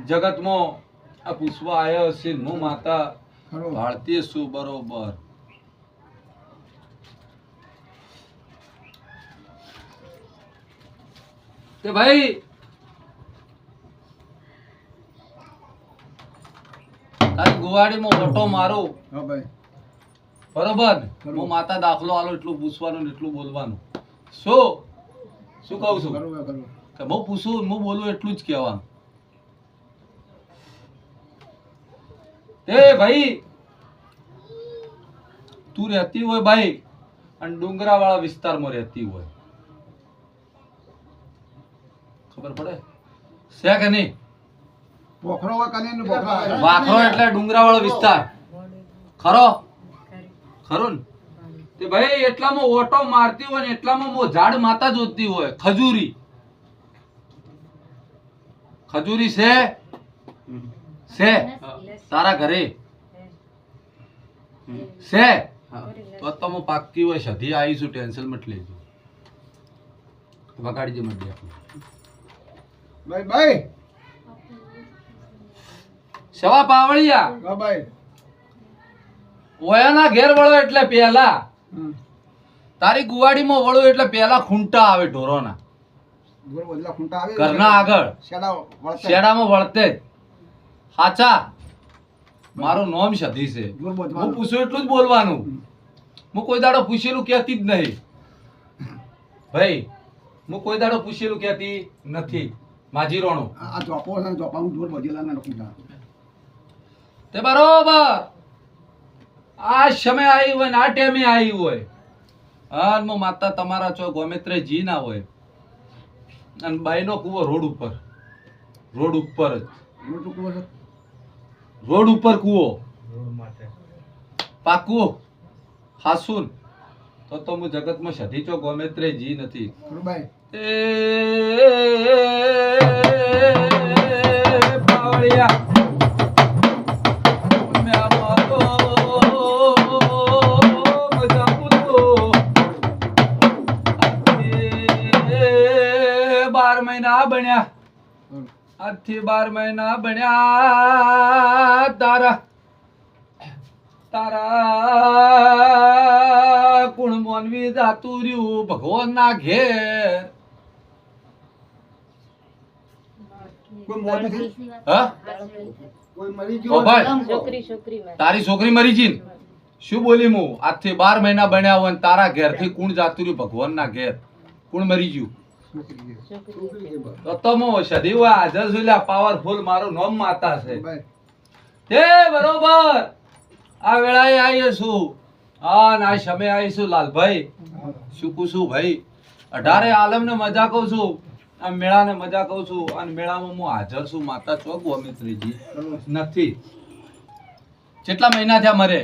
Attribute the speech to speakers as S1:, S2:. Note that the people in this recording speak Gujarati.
S1: જગતમાં આ પૂછવા આવ્યો છે હું માતા ભારતીય છું બરોબર તે ભાઈ તારી ગુવાડીમાં ઓટો મારો બરોબર હું માતા દાખલો આલો એટલું પૂછવાનું ને એટલું બોલવાનું શું કહું છું કે હું પૂછું હું બોલું એટલું જ કહેવાનું એ ભાઈ તું રહેતી હોય ભાઈ અને ડુંગરા વાળા વિસ્તારમાં રહેતી હોય ખબર પડે છે કે નહીં વાખરો એટલે ડુંગરા વાળો વિસ્તાર ખરો ને તે ભાઈ એટલામાં ઓટો મારતી હોય ને એટલામાં મો ઝાડ માતા જોતી હોય ખજૂરી છે તારા ઘરે છે તો હું પાકી હોય સધી આવીશું ટેન્શન મત લેજો વગાડી દે મત
S2: ભાઈ
S1: સવા પાવળિયા
S2: ભાઈ
S1: ઓયાના ઘેર વળો એટલે પેલા તારી ગુવાડીમાં વળો એટલે પેલા ખૂંટા આવે ઢોરોના ઘરના આગળ શેડામાં વળતે જ હાચા મારું નામ સધી છે હું પૂછું એટલું જ બોલવાનું હું કોઈ દાડો પૂછેલું કહેતી જ નહીં ભાઈ હું કોઈ દાડો પૂછેલું કહેતી નથી માજી રોણું તે બરોબર આ સમય આવી હોય ને આ ટાઈમે આવી હોય અને માતા તમારા ચો ગોમેત્રે જી ના હોય અને બાઈનો કૂવો રોડ ઉપર કૂવો પાકું હાસુન તો હું જગતમાં સધી ચો ગોમેત્રે જી નથી એ પાવળિયા બન્યા આજથી 12 મહિના બન્યા તારા કુણ મોનવી જાતું રહ્યું ભગવાન ના ઘેર તારી છોકરી મરી ગઈ શું બોલી હું આજથી 12 મહિના બન્યા હોય તારા ઘેર થી કુણ જાતું રહ્યું ભગવાન ના ઘેર કુણ મરી ગયું તો મો સદી હોય હાજર સુલ્યા પાવરફુલ મારું નામ માતા છે તે બરોબર આ વેળાએ આવીએ છું હા ના સમય આવીશું લાલભાઈ શું પૂછું ભાઈ 18 આલમ ને મજા કહું છું આ મેળા ને મજા કહું છું અને મેળામાં હું હાજર છું માતા ચોક ગોમિત્રીજી નથી કેટલા મહિના થયા મરે